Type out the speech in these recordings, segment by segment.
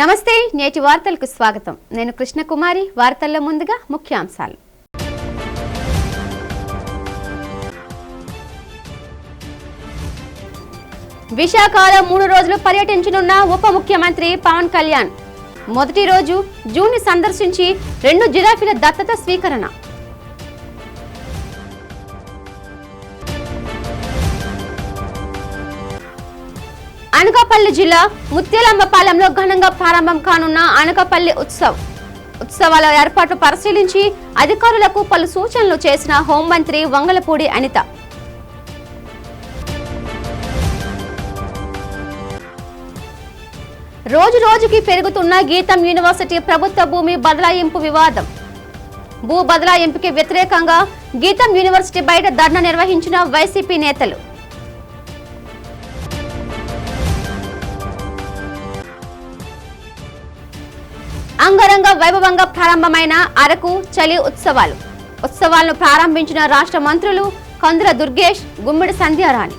నమస్తే నేటి వార్తలకు స్వాగతం। నేను కృష్ణకుమారి। వార్తల్లో ముందుగా ముఖ్యాంశాలు। విశాఖలో 3 రోజులు పర్యటించనున్న ఉప ముఖ్యమంత్రి పవన్ కళ్యాణ్ మొదటి రోజు జూన్ సందర్శించి 2 జిరాఫీల దత్తత స్వీకరణ। అనకాపల్లి జిల్లా ముత్యాలమ్మపాలెంలో ఘనంగా ప్రారంభం కానున్న అనకాపల్లి ఉత్సవాల ఏర్పాట్లు పరిశీలించి అధికారులకు పలు సూచనలు చేసిన హోంమంత్రి వంగలపూడి అనిత। రోజు రోజుకి పెరుగుతున్న గీతం యూనివర్సిటీ ప్రభుత్వ భూమి బదలాయింపు వివాదం। భూ బదలాయింపుకి వ్యతిరేకంగా గీతం యూనివర్సిటీ బయట ధర్నా నిర్వహించిన వైసీపీ నేతలు। అంగరంగ వైభవంగా ప్రారంభమైన అరకు చలి ఉత్సవాలను ప్రారంభించిన రాష్ట్ర మంత్రులు కందుల దుర్గేష్, గుమ్మిడి సంధ్యారాణి।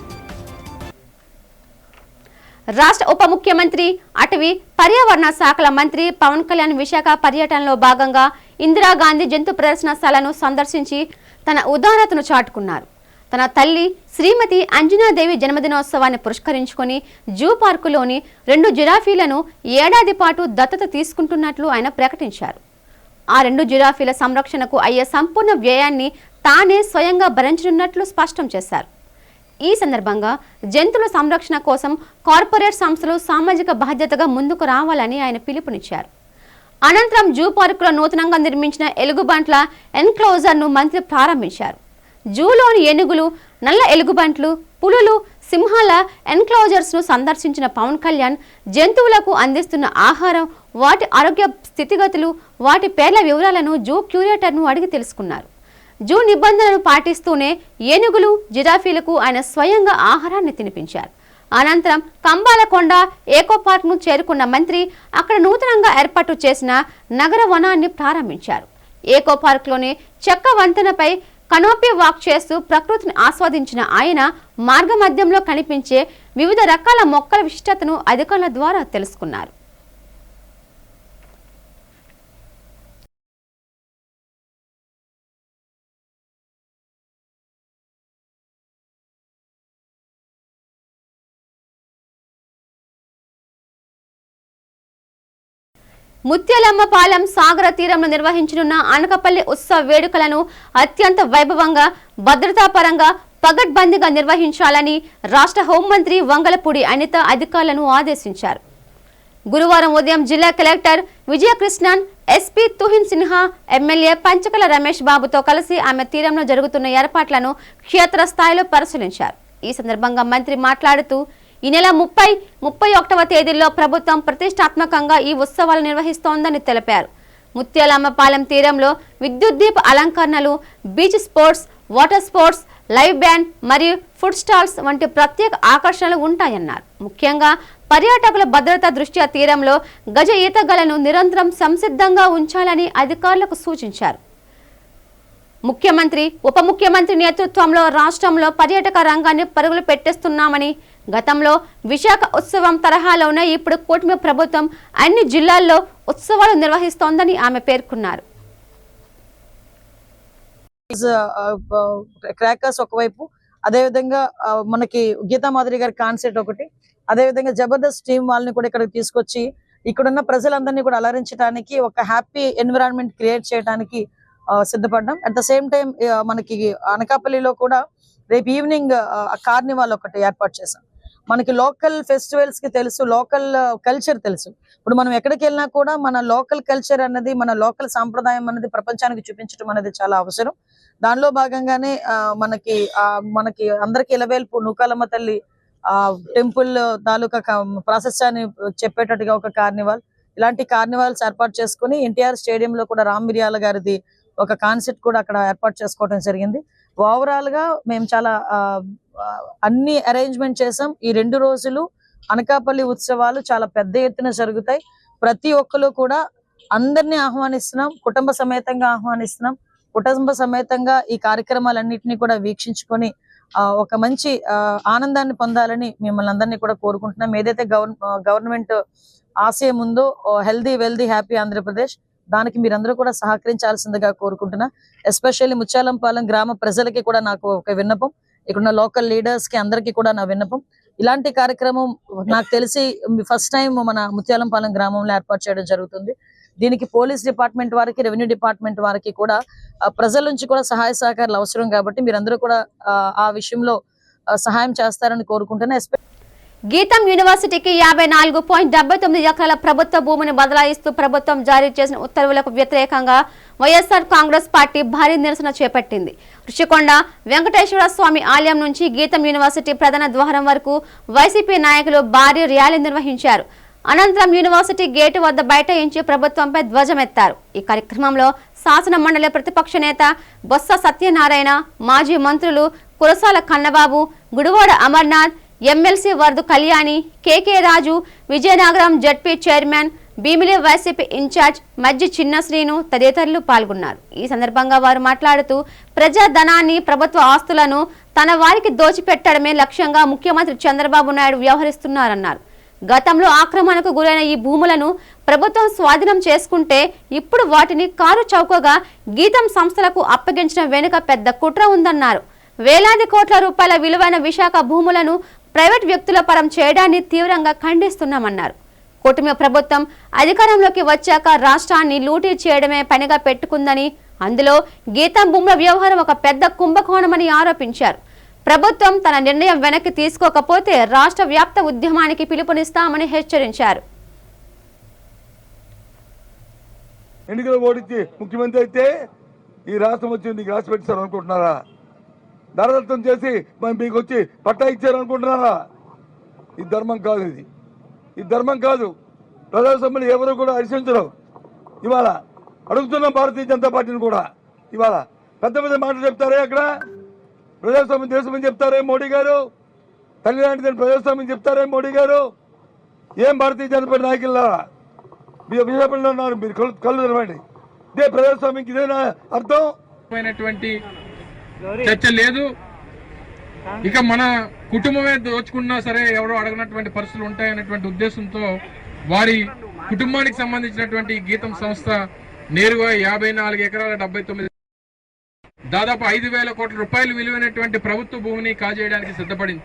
రాష్ట్ర ఉప ముఖ్యమంత్రి అటవీ పర్యావరణ శాఖల మంత్రి పవన్ కళ్యాణ్ విశాఖ పర్యటనలో భాగంగా ఇందిరాగాంధీ జంతు ప్రదర్శనశాలను సందర్శించి తన ఉదారతను చాటుకున్నారు। తన తల్లి శ్రీమతి అంజనాదేవి జన్మదినోత్సవాన్ని పురస్కరించుకొని జూ పార్కులోని 2 జిరాఫీలను ఏడాది పాటు దత్తత తీసుకుంటున్నట్లు ఆయన ప్రకటించారు। ఆ 2 జిరాఫీల సంరక్షణకు అయ్యే సంపూర్ణ వ్యయాన్ని తానే స్వయంగా భరించనున్నట్లు స్పష్టం చేశారు। ఈ సందర్భంగా జంతువుల సంరక్షణ కోసం కార్పొరేట్ సంస్థలు సామాజిక బాధ్యతగా ముందుకు రావాలని ఆయన పిలుపునిచ్చారు। అనంతరం జూ పార్కులో నూతనంగా నిర్మించిన ఎలుగుబంట్ల ఎన్క్లోజర్ను మంత్రి ప్రారంభించారు। జూలోని ఏనుగులు, నల్ల ఎలుగుబంట్లు, పులులు, సింహాల ఎన్క్లోజర్స్ ను సందర్శించిన పవన్ కళ్యాణ్ జంతువులకు అందిస్తున్న ఆహారం, వాటి ఆరోగ్య స్థితిగతులు, వాటి పేర్ల వివరాలను జూ క్యూరేటర్ను అడిగి తెలుసుకున్నారు। జూ నిబంధనలను పాటిస్తూనే ఏనుగులు, జిరాఫీలకు ఆయన స్వయంగా ఆహారాన్ని తినిపించారు। అనంతరం కంబాలకొండ ఏకో పార్క్ ను చేరుకున్న మంత్రి అక్కడ నూతనంగా ఏర్పాటు చేసిన నగర వనాన్ని ప్రారంభించారు। ఏకో పార్క్ లోని చెక్క వంతెనపై కనోపీ వాక్ చేస్తూ ప్రకృతిని ఆస్వాదించిన ఆయన మార్గ మధ్యంలో కనిపించే వివిధ రకాల మొక్కల విశిష్టతను అధికారుల ద్వారా తెలుసుకున్నారు। ముత్యాలమ్మపాలెం సాగర తీరంలో నిర్వహించనున్న అనకాపల్లి ఉత్సవ వేడుకలను అత్యంత వైభవంగా, భద్రతాపరంగా పగడ్బందీగా నిర్వహించాలని రాష్ట్ర హోంమంత్రి వంగలపూడి అనిత అధికారులను ఆదేశించారు। గురువారం ఉదయం జిల్లా collector Vijayakrishnan, SP Tuhin Sinha, MLA Panchakala Ramesh బాబుతో కలిసి ఆమె తీరంలో జరుగుతున్న ఏర్పాట్లను క్షేత్రస్థాయిలో పరిశీలించారు। ఈ సందర్భంగా మంత్రి మాట్లాడుతూ ఈ నెల 30, 31వ తేదీల్లో ప్రభుత్వం ప్రతిష్టాత్మకంగా ఈ ఉత్సవాలు నిర్వహిస్తోందని తెలిపారు। ముత్యాలమ్మపాలెం తీరంలో విద్యుత్ దీప అలంకరణలు, beach sports, water sports, live band మరియు ఫుడ్ స్టాల్స్ వంటి ప్రత్యేక ఆకర్షణలు ఉంటాయన్నారు। ముఖ్యంగా పర్యాటకుల భద్రత దృష్ట్యా తీరంలో గజ ఈతగాళ్లను నిరంతరం సంసిద్ధంగా ఉంచాలని అధికారులకు సూచించారు। ముఖ్యమంత్రి, ఉప ముఖ్యమంత్రి నేతృత్వంలో రాష్ట్రంలో పర్యాటక రంగాన్ని పరుగులు పెట్టేస్తున్నామని, గతంలో విశాఖ ఉత్సవం తరహాలోనే ఇప్పుడు కూటమి ప్రభుత్వం అన్ని జిల్లాల్లో ఉత్సవాలు నిర్వహిస్తోందని ఆమె పేర్కొన్నారు। క్రాకర్స్ ఒకవైపు, అదేవిధంగా మనకి గీతా మాధురి గారి కాన్సెప్ట్ ఒకటి, అదేవిధంగా జబర్దస్త్ టీం వాళ్ళని కూడా ఇక్కడికి తీసుకొచ్చి ఇక్కడున్న ప్రజలందరినీ కూడా అలరించడానికి, ఒక హ్యాపీ ఎన్విరాన్మెంట్ క్రియేట్ చేయడానికి సిద్ధపడ్డాం। అట్ ద సేమ్ టైం మనకి అనకాపల్లిలో కూడా రేపు ఈవినింగ్ కార్నివాల్ ఒకటి ఏర్పాటు చేశాం। మనకి లోకల్ ఫెస్టివల్స్ కి తెలుసు, లోకల్ కల్చర్ తెలుసు। ఇప్పుడు మనం ఎక్కడికి వెళ్ళినా కూడా మన లోకల్ కల్చర్ అన్నది, మన లోకల్ సాంప్రదాయం అన్నది ప్రపంచానికి చూపించడం అనేది చాలా అవసరం। దానిలో భాగంగానే మనకి అందరికి ఇలవేల్పు నూకాలమ్మ తల్లి టెంపుల్ తాలూకా ప్రాశస్త్యాన్ని చెప్పేటట్టుగా ఒక కార్నివాల్, ఇలాంటి కార్నివాల్స్ ఏర్పాటు చేసుకుని ఎన్టీఆర్ స్టేడియంలో కూడా రామ్ మిరియాల గారిది ఒక కాన్సెప్ట్ కూడా అక్కడ ఏర్పాటు చేసుకోవడం జరిగింది। ఓవరాల్ గా మేము చాలా అన్ని అరేంజ్మెంట్ చేసాం। ఈ 2 రోజులు అనకాపల్లి ఉత్సవాలు చాలా పెద్ద ఎత్తున జరుగుతాయి। ప్రతి ఒక్కరు కూడా అందరినీ ఆహ్వానిస్తున్నాం, కుటుంబ సమేతంగా ఆహ్వానిస్తున్నాం। కుటుంబ సమేతంగా ఈ కార్యక్రమాలన్నింటినీ కూడా వీక్షించుకొని ఒక మంచి ఆనందాన్ని పొందాలని మిమ్మల్ని అందరినీ కూడా కోరుకుంటున్నాం। ఏదైతే గవర్నమెంట్ ఆశయం ఉందో, హెల్దీ వెల్దీ హ్యాపీ ఆంధ్రప్రదేశ్, దానికి మీరందరూ కూడా సహకరించాల్సిందిగా కోరుకుంటున్నా. ఎస్పెషల్లీ ముత్యాలంపాలెం గ్రామ ప్రజలకి కూడా నాకు ఒక విన్నపం, ఇక్కడున్న లోకల్ లీడర్స్ కి అందరికీ కూడా నా విన్నపం, ఇలాంటి కార్యక్రమం నాకు తెలిసి ఫస్ట్ టైం మన ముత్యాలంపాలెం గ్రామంలో ఏర్పాటు చేయడం జరుగుతుంది. దీనికి పోలీస్ డిపార్ట్మెంట్ వారికి, రెవెన్యూ డిపార్ట్మెంట్ వారికి కూడా ప్రజల నుంచి కూడా సహాయ సహకారాలు అవసరం కాబట్టి మీరందరూ కూడా ఆ విషయంలో సహాయం చేస్తారని కోరుకుంటున్నా. గీతం యూనివర్సిటీకి 54.79 ఎకరాల ప్రభుత్వ భూమిని బదలాయిస్తూ ప్రభుత్వం జారీ చేసిన ఉత్తర్వులకు వ్యతిరేకంగా వైఎస్ఆర్ కాంగ్రెస్ పార్టీ భారీ నిరసన చేపట్టింది. రుషికొండ వెంకటేశ్వర స్వామి ఆలయం నుంచి గీతం యూనివర్సిటీ ప్రధాన ద్వారం వరకు వైసీపీ నాయకులు భారీ ర్యాలీ నిర్వహించారు. అనంతరం యూనివర్సిటీ గేటు వద్ద బైఠాయించి ప్రభుత్వంపై ధ్వజమెత్తారు. ఈ కార్యక్రమంలో శాసన మండలి ప్రతిపక్ష నేత బొత్స సత్యనారాయణ, మాజీ మంత్రులు Kurasala Kannababu, Gudivada Amarnath, MLC Varudu Kalyani, KK Raju, Vizianagaram ZP chairman, Bheemili YCP incharge Majji Chinna Srinu తదితరులు పాల్గొన్నారు. ఈ సందర్భంగా వారు మాట్లాడుతూ ప్రజాధనాన్ని, ప్రభుత్వ ఆస్తులను తన వారికి దోచిపెట్టడమే లక్ష్యంగా ముఖ్యమంత్రి చంద్రబాబు నాయుడు వ్యవహరిస్తున్నారన్నారు. గతంలో ఆక్రమణకు గురైన ఈ భూములను ప్రభుత్వం స్వాధీనం చేసుకుంటే ఇప్పుడు వాటిని కారు చౌకగా గీతం సంస్థలకు అప్పగించడం వెనుక పెద్ద కుట్ర ఉందన్నారు. వేలాది కోట్ల రూపాయల విలువైన విశాఖ భూములను ప్రైవేట్ వ్యక్తుల పరం చేయడాన్ని తీవ్రంగా ఖండిస్తున్నామన్నారు. కూటమి ప్రభుత్వం అధికారంలోకి వచ్చాక రాష్ట్రాన్ని లూటీ చేయడమే పనిగా పెట్టుకుందని, అందులో గీతం భూముల వ్యవహారం ఒక పెద్ద కుంభకోణమని ఆరోపించారు. ప్రభుత్వం తన నిర్ణయం వెనక్కి తీసుకోకపోతే రాష్ట్ర వ్యాప్త ఉద్యమానికి పిలుపునిస్తామని హెచ్చరించారు. ఎన్నికలు ఓడించి ముఖ్యమంత్రి అయితే ఈ రాష్ట్రం వచ్చి నీకు రాసి పెట్టారు అనుకుంటున్నారా? ధరదత్తం చేసి మీకు వచ్చి పట్టా ఇచ్చారు అనుకుంటున్నారా? ఈ ధర్మం కాదు, ఈ ధర్మం కాదు. ప్రజాస్వామ్యం ఎవరు కూడా హర్షించరు. ఇవాళ అడుగుతున్న భారతీయ జనతా పార్టీని కూడా ఇవాళ పెద్ద పెద్ద మాటలు చెప్తారే, అక్కడ ప్రజాస్వామ్యం దేశం అని చెప్తారే మోడీ గారు, తల్లి లాంటిదని ప్రజాస్వామ్యం చెప్తారే మోడీ గారు. ఏం భారతీయ జనతా పార్టీ నాయకుల్లా విశాఖపట్నంలో ఉన్నారు, మీరు కళ్ళు తెరవండి. ఇదే ప్రజాస్వామ్యంకి ఇదేనా అర్థం? చర్చ లేదు. ఇక మన కుటుంబమే దోచుకున్నా సరే ఎవరో అడగనటువంటి పరిస్థితులు ఉంటాయనేటువంటి ఉద్దేశంతో వారి కుటుంబానికి సంబంధించినటువంటి గీతం సంస్థ నేరుగా 54 ఎకరాల 79 దాదాపు 5,000 కోట్ల రూపాయలు విలువైనటువంటి ప్రభుత్వ భూమిని కాజేయడానికి సిద్ధపడింది.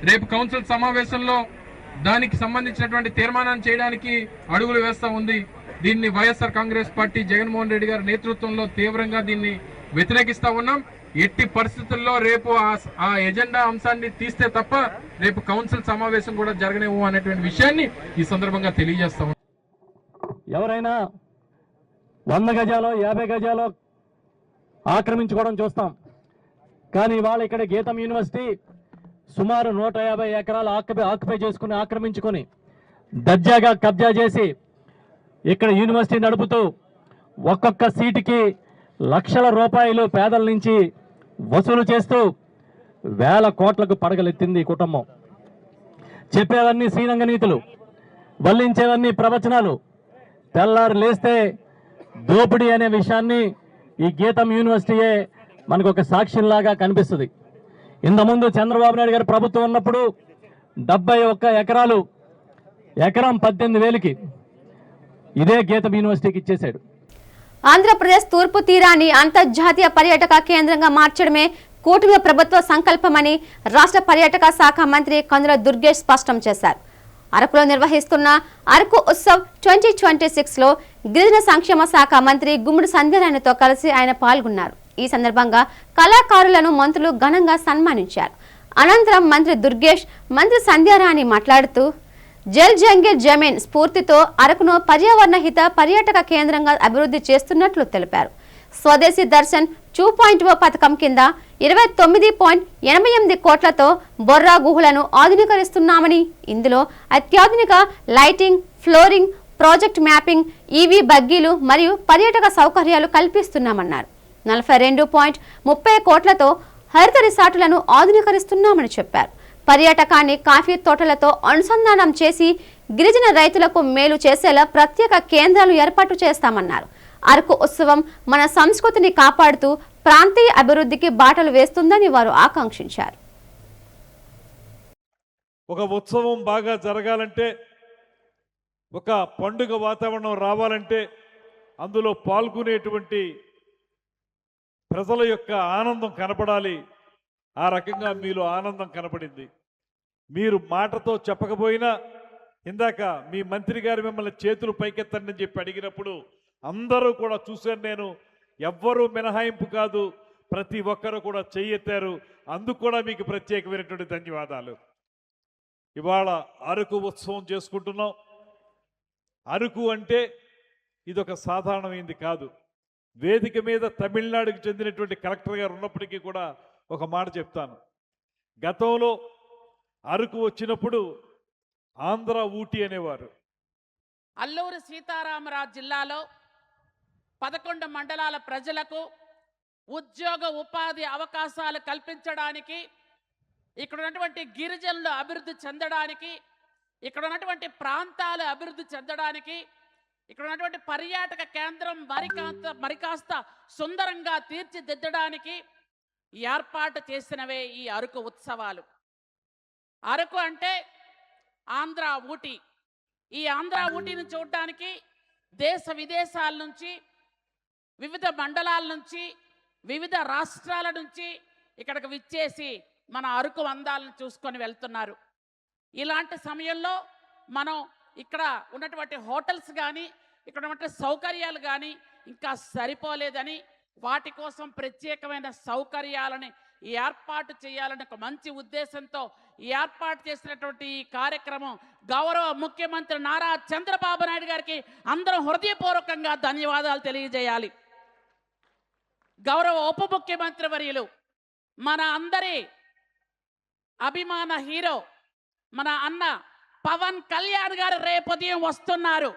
రేపు కౌన్సిల్ సమావేశంలో దానికి సంబంధించినటువంటి తీర్మానాన్ని చేయడానికి అడుగులు వేస్తా ఉంది. దీన్ని వైఎస్ఆర్ కాంగ్రెస్ పార్టీ జగన్మోహన్ రెడ్డి గారి నేతృత్వంలో తీవ్రంగా దీన్ని వ్యతిరేకిస్తా ఉన్నాం. ఎట్టి పరిస్థితుల్లో రేపు ఆ ఎజెండా అంశాన్ని తీస్తే తప్ప రేపు కౌన్సిల్ సమావేశం కూడా జరగనేమో అనేటువంటి విషయాన్ని ఈ సందర్భంగా తెలియజేస్తాం. ఎవరైనా 100 గజాలో 50 గజాలో ఆక్రమించుకోవడం చూస్తాం. కానీ ఇవాళ ఇక్కడ గీతం యూనివర్సిటీ సుమారు 150 ఎకరాలు ఆక్యుపై చేసుకుని ఆక్రమించుకొని దర్జాగా కబ్జా చేసి ఇక్కడ యూనివర్సిటీ నడుపుతూ ఒక్కొక్క సీటుకి లక్షల రూపాయలు పేదల నుంచి వసూలు చేస్తూ వేల కోట్లకు పడగలెత్తింది ఈ కుటుంబం. చెప్పేవన్నీ శ్రీరంగ నీతులు, వల్లించేవన్నీ ప్రవచనాలు, తెల్లారు లేస్తే దోపిడీ అనే విషయాన్ని ఈ గీతం యూనివర్సిటీయే మనకు ఒక సాక్ష్యంలాగా కనిపిస్తుంది. ఇంతకుముందు చంద్రబాబు నాయుడు గారి ప్రభుత్వం ఉన్నప్పుడు 71 ఎకరాలు, ఎకరం 18,000కి ఇదే గీతం యూనివర్సిటీకి ఇచ్చేశాడు. ఆంధ్రప్రదేశ్ తూర్పు తీరాన్ని అంతర్జాతీయ పర్యాటక కేంద్రంగా మార్చడమే కూటమి ప్రభుత్వ సంకల్పమని రాష్ట్ర పర్యాటక శాఖ మంత్రి కందుల దుర్గేష్ స్పష్టం చేశారు. అరకులో నిర్వహిస్తున్న అరకు ఉత్సవ్ 2026లో గిరిజన సంక్షేమ శాఖ మంత్రి గుమ్మడి సంధ్యారాణితో కలిసి ఆయన పాల్గొన్నారు. ఈ సందర్భంగా కళాకారులను మంత్రులు ఘనంగా సన్మానించారు. అనంతరం మంత్రి దుర్గేష్, మంత్రి సంధ్యారాణి మాట్లాడుతూ జల్ జంగిల్ జమీన్ స్ఫూర్తితో అరకును పర్యావరణ హిత పర్యాటక కేంద్రంగా అభివృద్ధి చేస్తున్నట్లు తెలిపారు. స్వదేశీ దర్శన్ 2.0 పథకం కింద 29.88 కోట్లతో బొర్రా గుహలను ఆధునీకరిస్తున్నామని, ఇందులో అత్యాధునిక lighting, flooring, project mapping, EV బగ్గీలు మరియు పర్యాటక సౌకర్యాలు కల్పిస్తున్నామన్నారు. 42.30 కోట్లతో హరిత రిసార్టులను ఆధునీకరిస్తున్నామని చెప్పారు. పర్యాటకాన్ని కాఫీ తోటలతో అనుసంధానం చేసి గిరిజన రైతులకు మేలు చేసేలా ప్రత్యేక కేంద్రాలు ఏర్పాటు చేస్తామన్నారు. అరకు ఉత్సవం మన సంస్కృతిని కాపాడుతూ ప్రాంతీయ అభివృద్ధికి బాటలు వేస్తుందని వారు ఆకాంక్షించారు. ఒక ఉత్సవం బాగా జరగాలంటే ఒక పండుగ వాతావరణం రావాలంటే అందులో పాల్గొనేటువంటి ప్రజల యొక్క ఆనందం కనపడాలి. ఆ రకంగా మీలో ఆనందం కనపడింది. మీరు మాటతో చెప్పకపోయినా ఇందాక మీ మంత్రి గారు మిమ్మల్ని చేతులు పైకెత్తండి అని చెప్పి అడిగినప్పుడు అందరూ కూడా చూశాను నేను. ఎవ్వరూ మినహాయింపు కాదు, ప్రతి ఒక్కరూ కూడా చెయ్యెత్తారు. అందుకు కూడా మీకు ప్రత్యేకమైనటువంటి ధన్యవాదాలు. ఇవాళ అరకు ఉత్సవం చేసుకుంటున్నాం. అరకు అంటే ఇదొక సాధారణమైంది కాదు. వేదిక మీద తమిళనాడుకు చెందినటువంటి కలెక్టర్ గారు ఉన్నప్పటికీ కూడా ఒక మాట చెప్తాను. గతంలో అరకు వచ్చినప్పుడు ఆంధ్ర ఊటీ అనేవారు. అల్లూరి సీతారామరాజు జిల్లాలో 11 మండలాల ప్రజలకు ఉద్యోగ ఉపాధి అవకాశాలు కల్పించడానికి, ఇక్కడ ఉన్నటువంటి గిరిజనులు అభివృద్ధి చెందడానికి, ఇక్కడ ఉన్నటువంటి ప్రాంతాలు అభివృద్ధి చెందడానికి, ఇక్కడ ఉన్నటువంటి పర్యాటక కేంద్రం మరికాస్త సుందరంగా తీర్చిదిద్దడానికి ఏర్పాటు చేసినవే ఈ అరకు ఉత్సవాలు. అరకు అంటే ఆంధ్ర ఊటీ. ఈ ఆంధ్ర ఊటీని చూడడానికి దేశ విదేశాల నుంచి, వివిధ మండలాల నుంచి, వివిధ రాష్ట్రాల నుంచి ఇక్కడికి విచ్చేసి మన అరకు అందాలను చూసుకొని వెళ్తున్నారు. ఇలాంటి సమయంలో మనం ఇక్కడ ఉన్నటువంటి హోటల్స్ కానీ, ఇక్కడ ఉన్నటువంటి సౌకర్యాలు కానీ ఇంకా సరిపోలేదని, వాటి కోసం ప్రత్యేకమైన సౌకర్యాలని ఏర్పాటు చేయాలని ఒక మంచి ఉద్దేశంతో ఏర్పాటు చేసినటువంటి ఈ కార్యక్రమం గౌరవ ముఖ్యమంత్రి నారా చంద్రబాబు నాయుడు గారికి అందరం హృదయపూర్వకంగా ధన్యవాదాలు తెలియజేయాలి. గౌరవ ఉప ముఖ్యమంత్రి వర్యులు, మన అందరి అభిమాన హీరో మన అన్న పవన్ కళ్యాణ్ గారు రేపు ఉదయం వస్తున్నారు.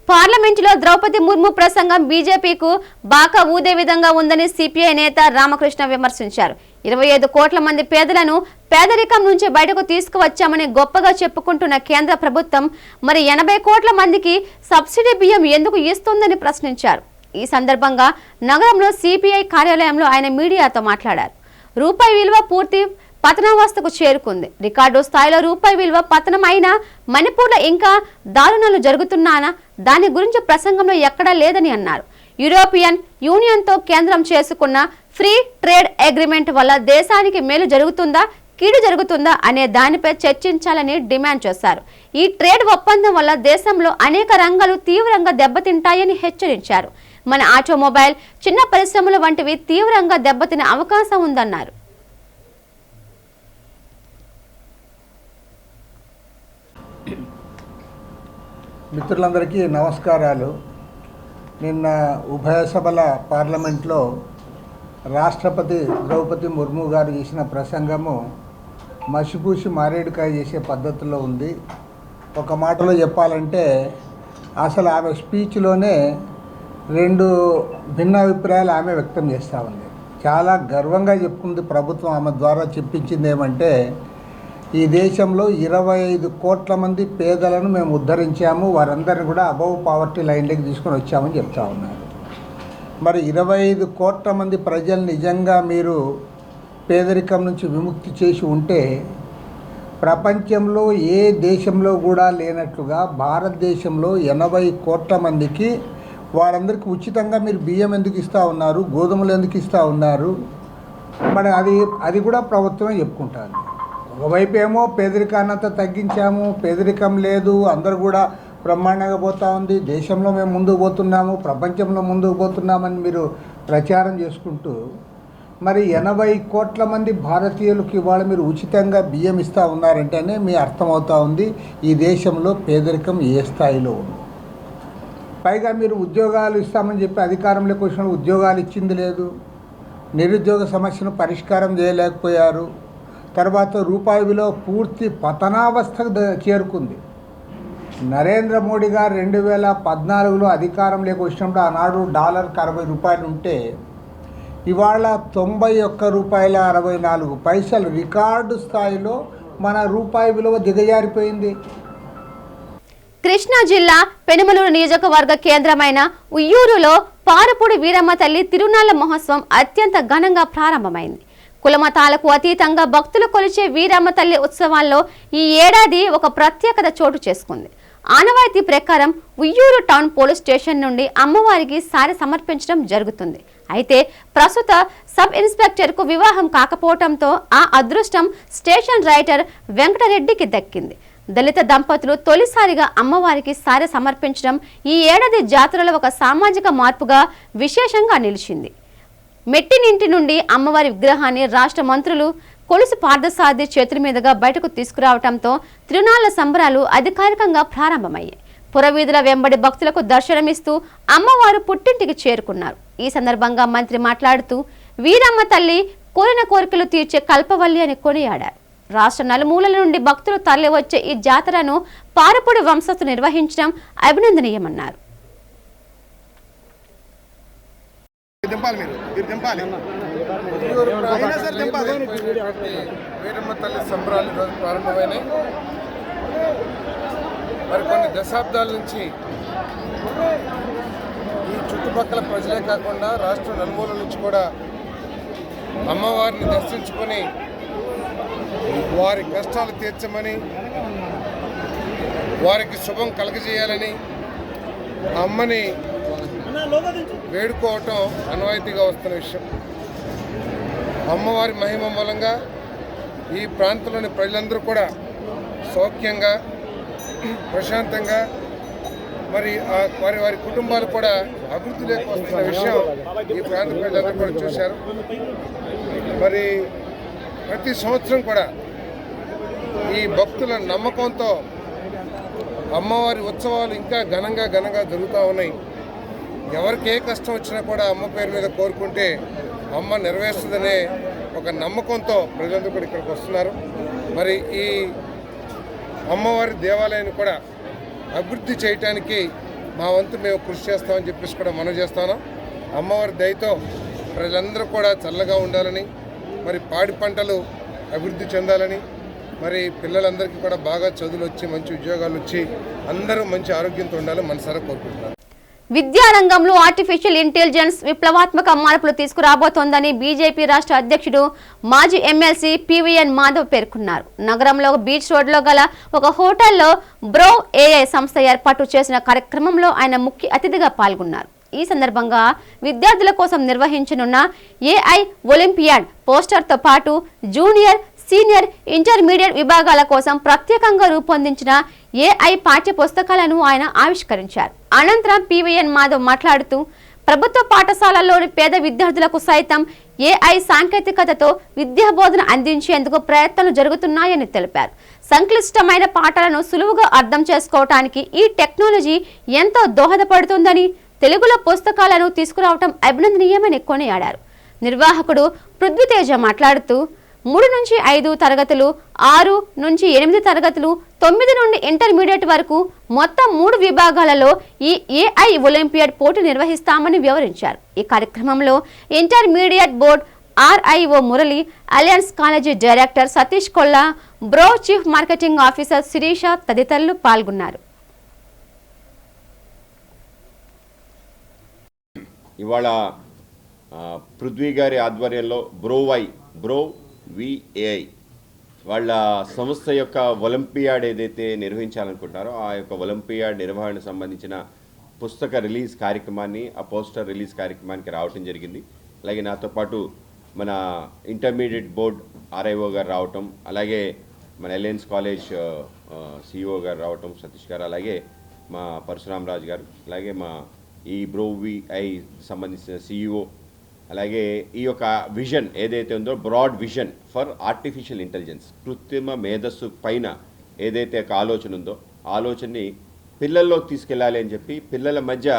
పార్లమెంటులో ద్రౌపది ముర్ము ప్రసంగం బీజేపీకు బాకా ఊదే విధంగా ఉందని సిపిఐ నేత రామకృష్ణ విమర్శించారు. 25 కోట్ల మంది పేదలను పేదరికం నుంచి బయటకు తీసుకువచ్చామని గొప్పగా చెప్పుకుంటున్న కేంద్ర ప్రభుత్వం మరి 80 కోట్ల మందికి సబ్సిడీ బియ్యం ఎందుకు ఇస్తుందని ప్రశ్నించారు. ఈ సందర్భంగా నగరంలో సిపిఐ కార్యాలయంలో ఆయన మీడియాతో మాట్లాడారు. రూపాయి విలువ పూర్తి పతనావస్థకు చేరుకుంది. రికార్డు స్థాయిలో రూపాయి విలువ పతనం అయినా మణిపూర్లో ఇంకా దారుణాలు జరుగుతున్నానా దాని గురించి ప్రసంగంలో ఎక్కడా లేదని అన్నారు. యూరోపియన్ యూనియన్తో కేంద్రం చేసుకున్న ఫ్రీ ట్రేడ్ అగ్రిమెంట్ వల్ల దేశానికి మేలు జరుగుతుందా కీడు జరుగుతుందా అనే దానిపై చర్చించాలని డిమాండ్ చేశారు. ఈ ట్రేడ్ ఒప్పందం వల్ల దేశంలో అనేక రంగాలు తీవ్రంగా దెబ్బతింటాయని హెచ్చరించారు. మన ఆటోమొబైల్, చిన్న పరిశ్రమలు వంటివి తీవ్రంగా దెబ్బతినే అవకాశం ఉందన్నారు. మిత్రులందరికీ నమస్కారాలు. నిన్న ఉభయ సభల పార్లమెంట్లో రాష్ట్రపతి ద్రౌపది ముర్ము గారు చేసిన ప్రసంగము మసిపూసి మారేడుకాయ చేసే పద్ధతిలో ఉంది. ఒక మాటలో చెప్పాలంటే అసలు ఆమె స్పీచ్లోనే 2 భిన్నాభిప్రాయాలు ఆమె వ్యక్తం చేస్తూ ఉంది. చాలా గర్వంగా చెప్పుకుంది ప్రభుత్వం. ఆమె ద్వారా చెప్పించింది ఏమంటే, ఈ దేశంలో 25 కోట్ల మంది పేదలను మేము ఉద్ధరించాము, వారందరినీ కూడా అబవ్ పావర్టీ లైన్లోకి తీసుకొని వచ్చామని చెప్తా ఉన్నారు. మరి 25 కోట్ల మంది ప్రజలు నిజంగా మీరు పేదరికం నుంచి విముక్తి చేసి ఉంటే ప్రపంచంలో ఏ దేశంలో కూడా లేనట్లుగా భారతదేశంలో 80 కోట్ల మందికి వారందరికీ ఉచితంగా మీరు బియ్యం ఎందుకు ఇస్తూ ఉన్నారు, గోధుమలు ఎందుకు ఇస్తూ ఉన్నారు? మరి అది కూడా ప్రభుత్వమే చెప్పుకుంటారు. ఒకవైపు ఏమో పేదరికాన్నంతా తగ్గించాము, పేదరికం లేదు, అందరూ కూడా బ్రహ్మాండంగా పోతూ ఉంది, దేశంలో మేము ముందుకు పోతున్నాము, ప్రపంచంలో ముందుకు పోతున్నామని మీరు ప్రచారం చేసుకుంటూ మరి 80 కోట్ల మంది భారతీయులకు ఇవాళ మీరు ఉచితంగా బియ్యం ఇస్తూ ఉన్నారంటేనే మీ అర్థమవుతూ ఉంది ఈ దేశంలో పేదరికం ఏ స్థాయిలో ఉంది. పైగా మీరు ఉద్యోగాలు ఇస్తామని చెప్పి అధికారంలోకి వచ్చిన ఉద్యోగాలు ఇచ్చింది లేదు, నిరుద్యోగ సమస్యను పరిష్కారం చేయలేకపోయారు. తర్వాత రూపాయి విలువ పూర్తి పతనావస్థకు చేరుకుంది. నరేంద్ర మోడీ గారు 2014లో అధికారంలోకి వచ్చినప్పుడు ఆనాడు డాలర్కి 60 రూపాయలు ఉంటే ఇవాళ 91 రూపాయల 64 పైసలు రికార్డు స్థాయిలో మన రూపాయి విలువ దిగజారిపోయింది. కృష్ణా జిల్లా పెనుమలూరు నియోజకవర్గ కేంద్రమైన ఉయ్యూరులో పారుపూడి వీరమ్మ తల్లి తిరునాళ్ల మహోత్సవం అత్యంత ఘనంగా ప్రారంభమైంది. కులమతాలకు అతీతంగా భక్తులు కొలిచే వీరమ్మ తల్లి ఉత్సవాల్లో ఈ ఏడాది ఒక ప్రత్యేకత చోటు చేసుకుంది. ఆనవాయితీ ప్రకారం ఉయ్యూరు టౌన్ పోలీస్ స్టేషన్ నుండి అమ్మవారికి సారె సమర్పించడం జరుగుతుంది. అయితే ప్రస్తుత సబ్ ఇన్స్పెక్టర్కు వివాహం కాకపోవడంతో ఆ అదృష్టం స్టేషన్ రైటర్ వెంకటరెడ్డికి దక్కింది. దళిత దంపతులు తొలిసారిగా అమ్మవారికి సారె సమర్పించడం ఈ ఏడాది జాతరలో ఒక సామాజిక మార్పుగా విశేషంగా నిలిచింది. మెట్టినింటి నుండి అమ్మవారి విగ్రహాన్ని రాష్ట్ర మంత్రులు కొలుసు పార్థసారథి చేతుల మీదుగా బయటకు తీసుకురావడంతో తిరునాళ్ల సంబరాలు అధికారికంగా ప్రారంభమయ్యాయి. పురవీధుల వెంబడి భక్తులకు దర్శనమిస్తూ అమ్మవారు పుట్టింటికి చేరుకున్నారు. ఈ సందర్భంగా మంత్రి మాట్లాడుతూ వీరమ్మ తల్లి కోరిన కోరికలు తీర్చే కల్పవల్లి అని కొనియాడారు. రాష్ట్ర నలుమూలల నుండి భక్తులు తరలివచ్చే ఈ జాతరను పారపూడి వంశస్థులు నిర్వహించడం అభినందనీయమన్నారు. వీరమ్మ తల్లి సంబరాలు ఈరోజు ప్రారంభమైనాయి. మరి కొన్ని దశాబ్దాల నుంచి ఈ చుట్టుపక్కల ప్రజలే కాకుండా రాష్ట్ర నలుమూలల నుంచి కూడా అమ్మవారిని దర్శించుకొని వారి కష్టాలు తీర్చమని, వారికి శుభం కలగజేయాలని అమ్మని వేడుకోవటం అనువాయితీగా వస్తున్న విషయం. అమ్మవారి మహిమ మూలంగా ఈ ప్రాంతంలోని ప్రజలందరూ కూడా సౌఖ్యంగా, ప్రశాంతంగా, మరి వారి కుటుంబాలు కూడా అభివృద్ధిలోకి వస్తున్న విషయం ఈ ప్రాంత ప్రజలందరూ కూడా చూశారు. మరి ప్రతి సంవత్సరం కూడా ఈ భక్తుల నమ్మకంతో అమ్మవారి ఉత్సవాలు ఇంకా ఘనంగా జరుగుతూ ఉన్నాయి. ఎవరికి ఏ కష్టం వచ్చినా కూడా అమ్మ పేరు మీద కోరుకుంటే అమ్మ నెరవేరుస్తుందనే ఒక నమ్మకంతో ప్రజలందరూ కూడా ఇక్కడికి వస్తున్నారు. మరి ఈ అమ్మవారి దేవాలయాన్ని కూడా అభివృద్ధి చేయడానికి మా వంతు మేము కృషి చేస్తామని చెప్పేసి కూడా మనం చేస్తాను. అమ్మవారి దయతో ప్రజలందరూ కూడా చల్లగా ఉండాలని, మరి పాడి పంటలు అభివృద్ధి చెందాలని, మరి పిల్లలందరికీ కూడా బాగా చదువులు వచ్చి మంచి ఉద్యోగాలు వచ్చి అందరూ మంచి ఆరోగ్యంతో ఉండాలని మనసారా కోరుకుంటున్నాను. విద్యారంగంలో ఆర్టిఫిషియల్ ఇంటెలిజెన్స్ విప్లవాత్మక మార్పులు తీసుకురాబోతోందని బీజేపీ రాష్ట్ర అధ్యక్షుడు మాజీ ఎమ్మెల్సీ పివిఎన్ మాధవ్ పేర్కొన్నారు. నగరంలో బీచ్ రోడ్లో గల ఒక హోటల్లో బ్రో ఏఐ సంస్థ ఏర్పాటు చేసిన కార్యక్రమంలో ఆయన ముఖ్య అతిథిగా పాల్గొన్నారు. ఈ సందర్భంగా విద్యార్థుల కోసం నిర్వహించనున్న ఏఐ ఒలింపియాడ్ పోస్టర్తో పాటు జూనియర్, సీనియర్, ఇంటర్మీడియట్ విభాగాల కోసం ప్రత్యేకంగా రూపొందించిన ఏఐ పాఠ్య పుస్తకాలను ఆయన ఆవిష్కరించారు. అనంతరం పివిఎన్ మాధవ్ మాట్లాడుతూ ప్రభుత్వ పాఠశాలల్లోని పేద విద్యార్థులకు సైతం ఏఐ సాంకేతికతతో విద్యాబోధన అందించేందుకు ప్రయత్నాలు జరుగుతున్నాయని తెలిపారు. సంక్లిష్టమైన పాఠాలను సులువుగా అర్థం చేసుకోవటానికి ఈ టెక్నాలజీ ఎంతో దోహదపడుతుందని, తెలుగులో పుస్తకాలను తీసుకురావటం అభినందనీయమని కొనియాడారు. నిర్వాహకుడు పృథ్వీతేజ మాట్లాడుతూ 3 నుంచి 5 తరగతులు, 6 నుంచి 8 తరగతులు, 9 నుండి ఇంటర్మీడియట్ వరకు మొత్తం 3 విభాగాలలో ఈ ఏఐ ఒలింపియాడ్ పోటీ నిర్వహిస్తామని వివరించారు. ఈ కార్యక్రమంలో intermediate board RIO Murali, alliance college director Satish Kolla, బ్రో చీఫ్ మార్కెటింగ్ ఆఫీసర్ శిరీష తదితరులు పాల్గొన్నారు. ఇవాళ పృథ్వీ గారి ఆధ్వర్యంలో బ్రో విఏఐ వాళ్ళ సంస్థ యొక్క ఒలింపియాడ్ ఏదైతే నిర్వహించాలనుకుంటున్నారో ఆ యొక్క ఒలింపియాడ్ నిర్వహణకు సంబంధించిన పుస్తక రిలీజ్ కార్యక్రమాన్ని, ఆ పోస్టర్ రిలీజ్ కార్యక్రమానికి రావటం జరిగింది. అలాగే నాతో పాటు మన ఇంటర్మీడియట్ బోర్డ్ ఆర్ఐఓ గారు రావటం, అలాగే మన అలయన్స్ కాలేజ్ సిఇఓ గారు రావటం సతీష్ గారు, అలాగే మా పరశురామరాజు గారు, అలాగే మా ఈ బ్రోవిఐ సంబంధించిన సిఇఓ, అలాగే ఈ యొక్క విజన్ ఏదైతే ఉందో broad vision for artificial intelligence, కృత్రిమ మేధస్సు పైన ఏదైతే ఒక ఆలోచన ఉందో ఆలోచనని పిల్లల్లోకి తీసుకెళ్ళాలి అని చెప్పి పిల్లల మధ్య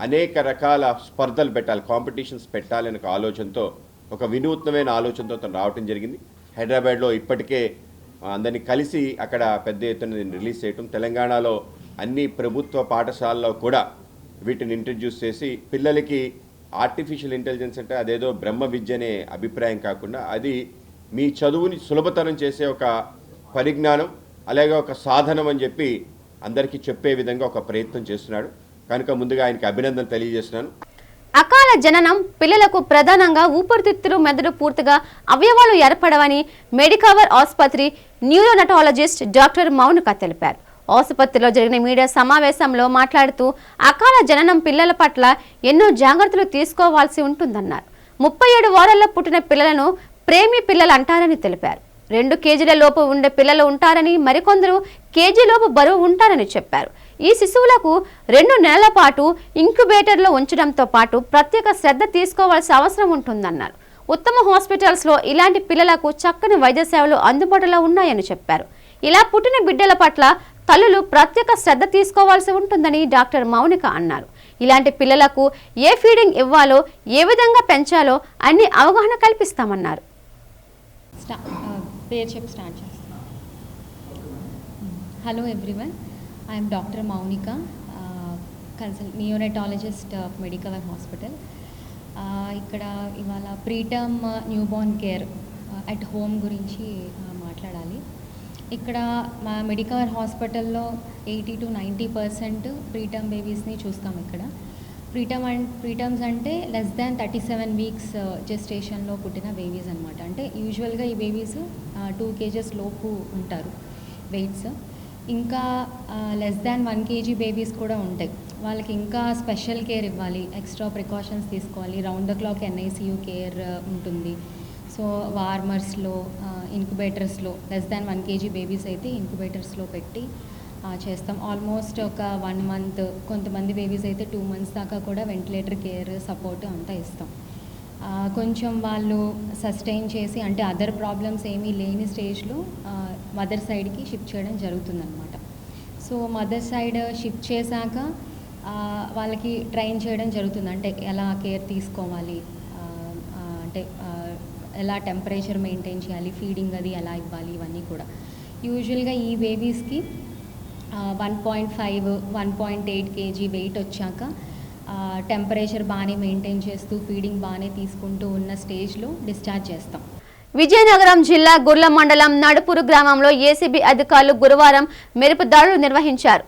అనేక రకాల స్పర్ధలు పెట్టాలి, కాంపిటీషన్స్ పెట్టాలి అనే ఒక ఆలోచనతో, ఒక వినూత్నమైన ఆలోచనతో తను రావటం జరిగింది. హైదరాబాద్లో ఇప్పటికే అందరినీ కలిసి అక్కడ పెద్ద ఎత్తున రిలీజ్ చేయటం, తెలంగాణలో అన్ని ప్రభుత్వ పాఠశాలల్లో కూడా వీటిని ఇంట్రడ్యూస్ చేసి పిల్లలకి ఆర్టిఫిషియల్ ఇంటెలిజెన్స్ అంటే అదేదో బ్రహ్మ విద్య అనే అభిప్రాయం కాకుండా అది మీ చదువుని సులభతరం చేసే ఒక పరిజ్ఞానం, అలాగే ఒక సాధనం అని చెప్పి అందరికీ చెప్పే విధంగా ఒక ప్రయత్నం చేస్తున్నాడు. కనుక ముందుగా ఆయనకి అభినందనలు తెలియజేస్తున్నాను. అకాల జననం పిల్లలకు ప్రధానంగా ఊపిరితిత్తులు, మెదడు పూర్తిగా అవయవాలు ఏర్పడవని మెడికవర్ ఆసుపత్రి న్యూరోనటాలజిస్ట్ డాక్టర్ మౌనిక తెలిపారు. ఆసుపత్రిలో జరిగిన మీడియా సమావేశంలో మాట్లాడుతూ అకాల జననం పిల్లల పట్ల ఎన్నో జాగ్రత్తలు తీసుకోవాల్సి ఉంటుందన్నారు. 37 వారాల్లో పుట్టిన పిల్లలను ప్రేమి పిల్లలు అంటారని తెలిపారు. 2 కేజీల లోపు ఉండే పిల్లలు ఉంటారని, మరికొందరు కేజీ లోపు బరువు ఉంటారని చెప్పారు. ఈ శిశువులకు 2 నెలల పాటు ఇంక్యుబేటర్లో ఉంచడంతో పాటు ప్రత్యేక శ్రద్ధ తీసుకోవాల్సిన అవసరం ఉంటుందన్నారు. ఉత్తమ హాస్పిటల్స్లో ఇలాంటి పిల్లలకు చక్కని వైద్య సేవలు అందుబాటులో ఉన్నాయని చెప్పారు. ఇలా పుట్టిన బిడ్డల పట్ల తల్లులు ప్రత్యేక శ్రద్ధ తీసుకోవాల్సి ఉంటుందని డాక్టర్ మౌనిక అన్నారు. ఇలాంటి పిల్లలకు ఏ ఫీడింగ్ ఇవ్వాలో, ఏ విధంగా పెంచాలో అన్ని అవగాహన కల్పిస్తామన్నారు. Hello everyone, I am Dr. Maunika, neonatologist of Medicover Hospital. ఇక్కడ ఇవాళ preterm newborn care at home గురించి మాట్లాడాలి. ఇక్కడ మా మెడికవర్ హాస్పిటల్లో 80 to 90% ప్రీటర్మ్ బేబీస్ని చూస్తాం. ఇక్కడ ప్రీటర్మ్స్ అంటే లెస్ దాన్ 37 వీక్స్ జెస్టేషన్లో పుట్టిన బేబీస్ అనమాట. అంటే యూజువల్గా ఈ బేబీస్ 2 kgs లోపు ఉంటారు వెయిట్స్. ఇంకా లెస్ దాన్ 1 kg బేబీస్ కూడా ఉంటాయి. వాళ్ళకి ఇంకా స్పెషల్ కేర్ ఇవ్వాలి, ఎక్స్ట్రా ప్రికాషన్స్ తీసుకోవాలి. Round the clock NICU care ఉంటుంది. సో వార్మర్స్లో, ఇంక్యుబేటర్స్లో లెస్ దాన్ 1 kg బేబీస్ అయితే ఇంక్యుబేటర్స్లో పెట్టి చేస్తాం. ఆల్మోస్ట్ ఒక 1 month, కొంతమంది బేబీస్ అయితే 2 months దాకా కూడా వెంటిలేటర్ కేర్ సపోర్ట్ అంతా ఇస్తాం. కొంచెం వాళ్ళు సస్టైన్ చేసి, అంటే అదర్ ప్రాబ్లమ్స్ ఏమీ లేని స్టేజ్లో మదర్ సైడ్కి షిఫ్ట్ చేయడం జరుగుతుందన్నమాట. సో మదర్ సైడ్ షిఫ్ట్ చేశాక వాళ్ళకి ట్రైన్ చేయడం జరుగుతుంది. అంటే ఎలా కేర్ తీసుకోవాలి, అంటే ఎలా టెంపరేచర్ మెయింటైన్ చేయాలి, ఫీడింగ్ అది ఎలా ఇవ్వాలి, ఇవన్నీ కూడా. యూజువల్గా ఈ బేబీస్కి 1.5, 1.8 kg వెయిట్ వచ్చాక టెంపరేచర్ బాగానే మెయింటైన్ చేస్తూ, ఫీడింగ్ బాగానే తీసుకుంటూ ఉన్న స్టేజ్లో డిశ్చార్జ్ చేస్తాం. విజయనగరం జిల్లా గుర్ల మండలం నడుపూరు గ్రామంలో ఏసీబీ అధికారులు గురువారం మెరుపు దాడులు నిర్వహించారు.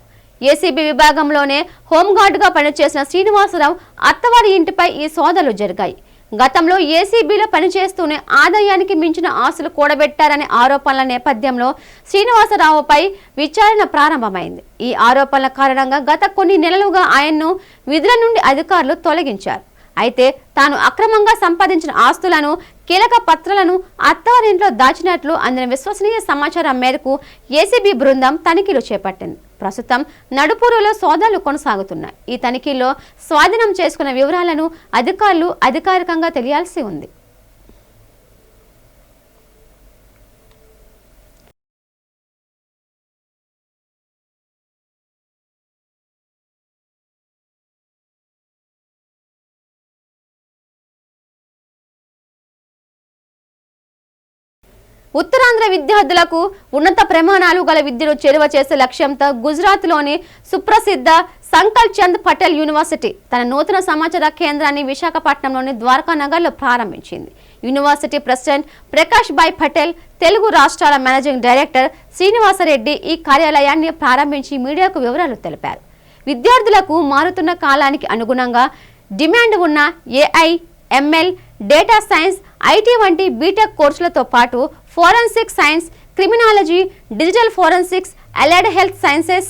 ఏసీబీ విభాగంలోనే హోంగార్డుగా పనిచేసిన శ్రీనివాసరావు అత్తవారి ఇంటిపై ఈ సోదాలు జరిగాయి. గతంలో ఏసీబీలో పనిచేస్తూనే ఆదాయానికి మించిన ఆస్తులు కూడబెట్టారనే ఆరోపణల నేపథ్యంలో శ్రీనివాసరావుపై విచారణ ప్రారంభమైంది. ఈ ఆరోపణల కారణంగా గత కొన్ని నెలలుగా ఆయన్ను విధుల నుండి అధికారులు తొలగించారు. అయితే తాను అక్రమంగా సంపాదించిన ఆస్తులను, కీలక పత్రాలను అత్తవారింట్లో దాచినట్లు అందిన విశ్వసనీయ సమాచారం మేరకు ఏసీబీ బృందం తనిఖీలు చేపట్టింది. ప్రస్తుతం నడుపూరులో సోదాలు కొనసాగుతున్నాయి. ఈ తనిఖీల్లో స్వాధీనం చేసుకున్న వివరాలను అధికారులు అధికారికంగా తెలియాల్సి ఉంది. ఉత్తరాంధ్ర విద్యార్థులకు ఉన్నత ప్రమాణాలు గల విద్యను చేరువ చేసే లక్ష్యంతో గుజరాత్లోని సుప్రసిద్ధ సంకల్ చంద్ పటేల్ యూనివర్సిటీ తన నూతన సమాచార కేంద్రాన్ని విశాఖపట్నంలోని ద్వారకా నగర్లో ప్రారంభించింది. యూనివర్సిటీ ప్రెసిడెంట్ ప్రకాష్ భాయ్ పటేల్, తెలుగు రాష్ట్రాల మేనేజింగ్ డైరెక్టర్ శ్రీనివాసరెడ్డి ఈ కార్యాలయాన్ని ప్రారంభించి మీడియాకు వివరాలు తెలిపారు. విద్యార్థులకు మారుతున్న కాలానికి అనుగుణంగా డిమాండ్ ఉన్న AI, ML, data science, IT వంటి బీటెక్ కోర్సులతో పాటు forensic science, criminology, digital forensics, allied health sciences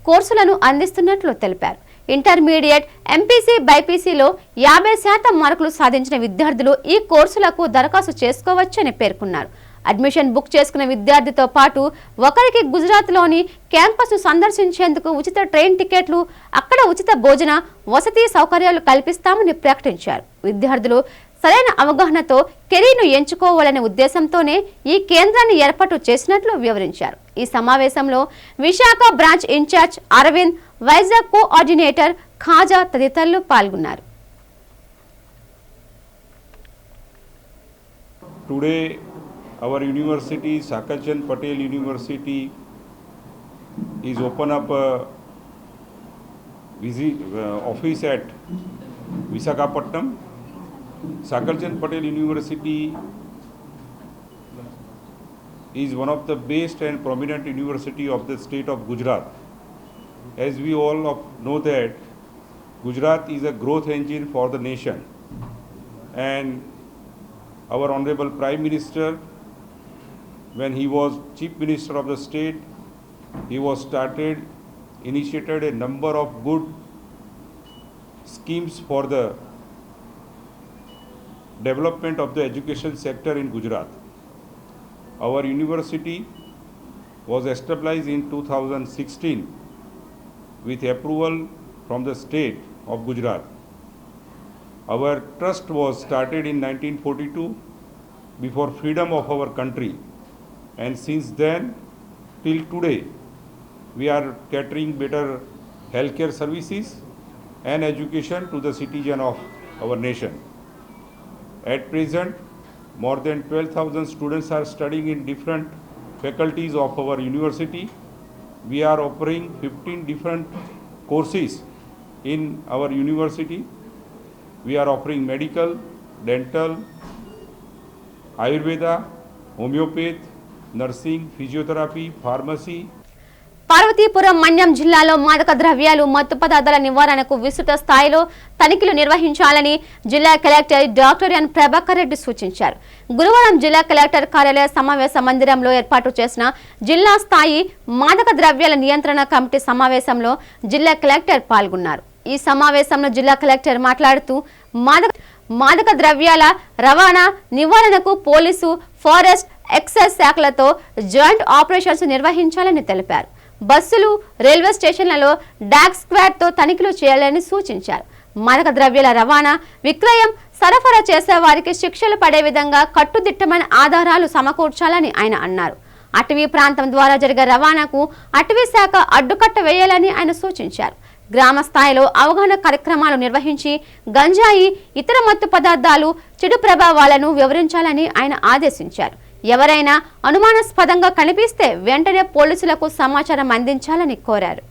కోర్సులను అందిస్తున్నట్లు తెలిపారు. ఇంటర్మీడియట్, MPC, BIPCలో 50% మార్కులు సాధించిన విద్యార్థులు ఈ కోర్సులకు దరఖాస్తు చేసుకోవచ్చని పేర్కొన్నారు. అడ్మిషన్ బుక్ చేసుకున్న విద్యార్థితో పాటు ఒకరికి గుజరాత్లోని క్యాంపస్ను సందర్శించేందుకు ఉచిత ట్రైన్ టికెట్లు, అక్కడ ఉచిత భోజన వసతి సౌకర్యాలు కల్పిస్తామని ప్రకటించారు. విద్యార్థులు సరైన అవగాహనతో కెరీర్ను ఎంచుకోవాలనే ఉద్దేశంతోనే ఈ కేంద్రాన్ని ఏర్పాటు చేసినట్లు వివరించారు. ఈ సమావేశంలో Visakha branch incharge Aravind, Vizag coordinator Khaja తదితరులు పాల్గొన్నారు. Today, our university, Sakal Chand Patel University, is open up a office at Visakhapatnam. Sakal Chand Patel University is one of the best and prominent university of the state of Gujarat. As we all know that Gujarat is a growth engine for the nation, and our Honorable Prime Minister, when he was Chief Minister of the state, he was initiated a number of good schemes for the development of the education sector in Gujarat. Our university was established in 2016 with approval from the state of Gujarat. Our trust was started in 1942 before freedom of our country, and since then till today we are catering better healthcare services and education to the citizen of our nation. At present, more than 12,000 students are studying in different faculties of our university. We are offering 15 different courses in our university. We are offering medical, dental, Ayurveda, homeopathy, nursing, physiotherapy, pharmacy. Parvathipuram Manyam జిల్లాలో మాదక ద్రవ్యాలు మత్తు పదార్థాల నివారణకు విస్తృత స్థాయిలో తనిఖీలు నిర్వహించాలని జిల్లా collector doctor N Prabhakar Reddy సూచించారు. గురువారం జిల్లా కలెక్టర్ కార్యాలయ సమావేశ మందిరంలో ఏర్పాటు చేసిన జిల్లా స్థాయి మాదక ద్రవ్యాల నియంత్రణ కమిటీ సమావేశంలో జిల్లా కలెక్టర్ పాల్గొన్నారు. ఈ సమావేశంలో జిల్లా కలెక్టర్ మాట్లాడుతూ మాదక ద్రవ్యాల రవాణా నివారణకు పోలీసు, ఫారెస్ట్, ఎక్సైజ్ శాఖలతో జాయింట్ ఆపరేషన్స్ నిర్వహించాలని తెలిపారు. బస్సులు, రైల్వే స్టేషన్లలో డాగ్ స్క్వాడ్ తో తనిఖీలు చేయాలని సూచించారు. మాదక ద్రవ్యాల రవాణా, విక్రయం, సరఫరా చేసే వారికి శిక్షలు పడే విధంగా కట్టుదిట్టమైన ఆధారాలు సమకూర్చాలని ఆయన అన్నారు. అటవీ ప్రాంతం ద్వారా జరిగే రవాణాకు అటవీ శాఖ అడ్డుకట్ట వేయాలని ఆయన సూచించారు. గ్రామ స్థాయిలో అవగాహన కార్యక్రమాలు నిర్వహించి గంజాయి, ఇతర మత్తు పదార్థాలు చెడు ప్రభావాలను వివరించాలని ఆయన ఆదేశించారు. ఎవరైనా అనుమానాస్పదంగా కనిపిస్తే వెంటనే పోలీసులకు సమాచారం అందించాలని కోరారు.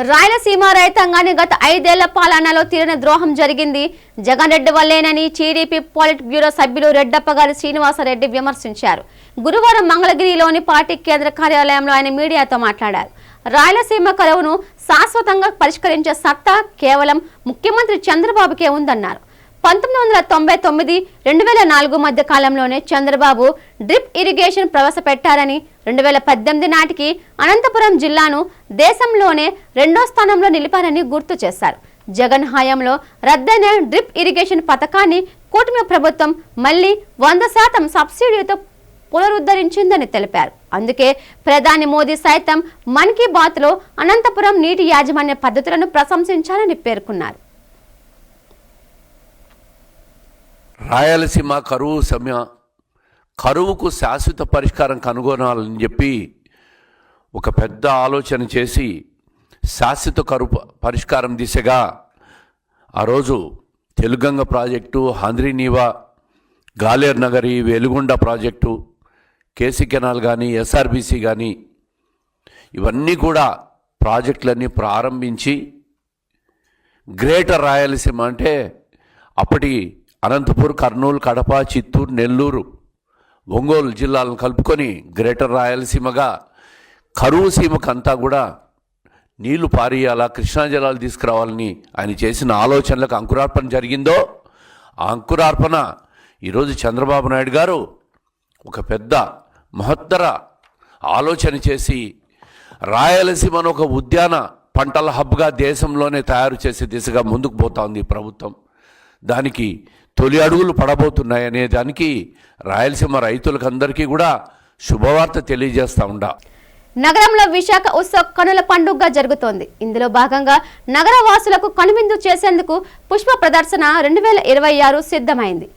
రాయలసీమ రైతాంగాన్ని గత 5 ఏళ్ల పాలనలో తీరని ద్రోహం జరిగింది. జగన్ రెడ్డి వల్లేనని టీడీపీ పాలిట్ బ్యూరో సభ్యులు రెడ్డప్పగారి శ్రీనివాసరెడ్డి విమర్శించారు. గురువారం మంగళగిరిలోని పార్టీ కేంద్ర కార్యాలయంలో ఆయన మీడియాతో మాట్లాడారు. రాయలసీమ కరువును శాశ్వతంగా పరిష్కరించే సత్తా కేవలం ముఖ్యమంత్రి చంద్రబాబుకే ఉందన్నారు. 1999-2004 మధ్య కాలంలోనే చంద్రబాబు డ్రిప్ ఇరిగేషన్ ప్రవేశపెట్టారని, 2018 నాటికి అనంతపురం జిల్లాను దేశంలోనే 2వ స్థానంలో నిలిపారని గుర్తు చేశారు. జగన్ హయాంలో రద్దయిన డ్రిప్ ఇరిగేషన్ పథకాన్ని కూటమి ప్రభుత్వం మళ్లీ 100% సబ్సిడీతో పునరుద్ధరించిందని తెలిపారు. అందుకే ప్రధాని మోదీ సైతం మన్ కీ బాత్లో అనంతపురం నీటి యాజమాన్య పద్ధతులను ప్రశంసించాలని పేర్కొన్నారు. రాయలసీమ కరువుకు శాశ్వత పరిష్కారం కనుగొనాలని చెప్పి ఒక పెద్ద ఆలోచన చేసి శాశ్వత కరువు పరిష్కారం దిశగా ఆ రోజు Teluganga project, Handrineeva, Galeru Nagari, Veligonda project, KC canal కానీ, ఎస్ఆర్బీసీ కానీ ఇవన్నీ కూడా ప్రాజెక్టులన్నీ ప్రారంభించి గ్రేటర్ రాయలసీమ అంటే అప్పటి అనంతపూర్, కర్నూలు, కడప, చిత్తూరు, నెల్లూరు, ఒంగోలు జిల్లాలను కలుపుకొని గ్రేటర్ రాయలసీమగా కరువు సీమకంతా కూడా నీళ్లు పారేయాలా, కృష్ణా జలాలు తీసుకురావాలని ఆయన చేసిన ఆలోచనలకు అంకురార్పణ జరిగిందో ఆ అంకురార్పణ ఈరోజు చంద్రబాబు నాయుడు గారు ఒక పెద్ద మహత్తర ఆలోచన చేసి రాయలసీమను ఒక ఉద్యాన పంటల హబ్గా దేశంలోనే తయారు చేసే దిశగా ముందుకు పోతా ఉంది ప్రభుత్వం. దానికి తొలి అడుగులు పడబోతున్నాయనే దానికి రాయలసీమ రైతులకందరికీ కూడా శుభవార్త తెలియజేస్తా ఉండా. నగరంలో విశాఖ ఉత్సవ కనుల పండుగగా జరుగుతోంది. ఇందులో భాగంగా నగర వాసులకు కనువిందు చేసేందుకు పుష్ప ప్రదర్శన 2026 సిద్ధమైంది.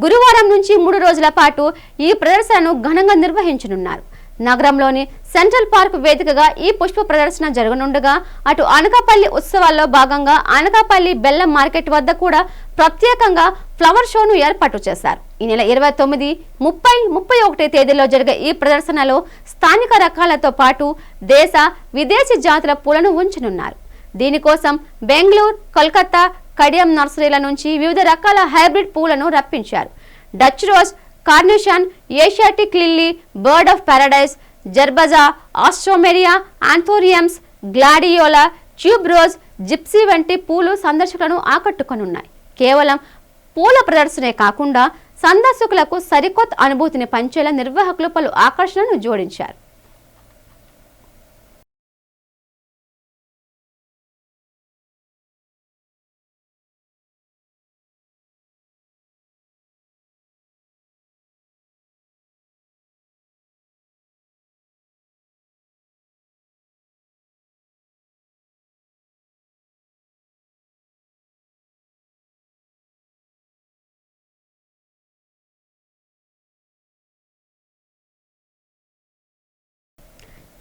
గురువారం నుంచి 3 రోజుల పాటు ఈ ప్రదర్శనను ఘనంగా నిర్వహించనున్నారు. నగరంలోని సెంట్రల్ పార్క్ వేదికగా ఈ పుష్ప ప్రదర్శన జరగనుండగా అటు అనకాపల్లి ఉత్సవాల్లో భాగంగా అనకాపల్లి బెల్లం మార్కెట్ వద్ద కూడా ప్రత్యేకంగా ఫ్లవర్ షోను ఏర్పాటు చేశారు. ఈ నెల 29, 30, 31 తేదీల్లో జరిగే ఈ ప్రదర్శనలో స్థానిక రకాలతో పాటు దేశ విదేశీ జాతుల పూలను ఉంచనున్నారు. దీనికోసం బెంగళూరు, కోల్కతా, కడియం నర్సరీల నుంచి వివిధ రకాల హైబ్రిడ్ పూలను రప్పించారు. Dutch rose, carnation, Asiatic lily, bird of paradise, gerbera, alstroemeria, anthuriums, gladiola, tuberose, gypsy వంటి పూలు సందర్శకులను ఆకట్టుకొనున్నాయి. కేవలం పూల ప్రదర్శనే కాకుండా సందర్శకులకు సరికొత్త అనుభూతిని పంచేలా నిర్వాహకులు పలు ఆకర్షణలను జోడించారు.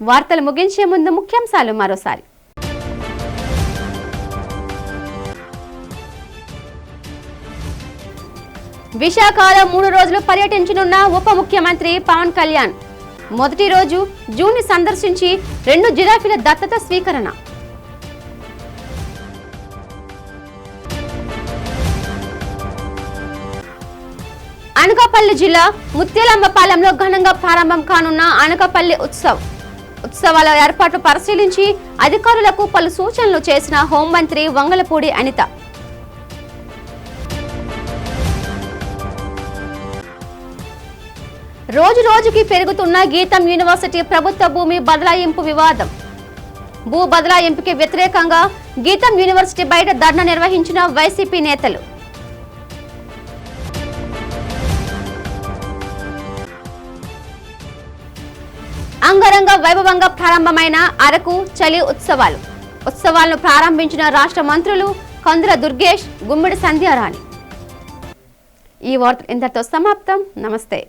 వార్తలు ముగించే ముందు ముఖ్యాంశాలు మరోసారి. విశాఖలో 3 రోజులు పర్యటించనున్న ఉప ముఖ్యమంత్రి పవన్ కళ్యాణ్. మొదటి రోజు జూన్ని సందర్శించి 2 జిరాఫీల దత్తత స్వీకరణ. అనకాపల్లి జిల్లా ముత్యాలమ్మపాలెంలో ఘనంగా ప్రారంభం కానున్న అనకాపల్లి ఉత్సవాల ఏర్పాట్లు పరిశీలించి అధికారులకు పలు సూచనలు చేసిన హోంమంత్రి వంగలపూడి అనిత. రోజు రోజుకి పెరుగుతున్న గీతం యూనివర్సిటీ ప్రభుత్వ భూమి బదలాయింపు వివాదం. భూ బదలాయింపుకి వ్యతిరేకంగా గీతం యూనివర్సిటీ బయట ధర్నా నిర్వహించిన వైసీపీ నేతలు. అంగరంగ వైభవంగా ప్రారంభమైన అరకు చలి ఉత్సవాలను ప్రారంభించిన రాష్ట్ర మంత్రులు కందుల దుర్గేష్, గుమ్మిడి సంధ్యారాణి. ఈ వార్త ఇంతటితో సమాప్తం. నమస్తే.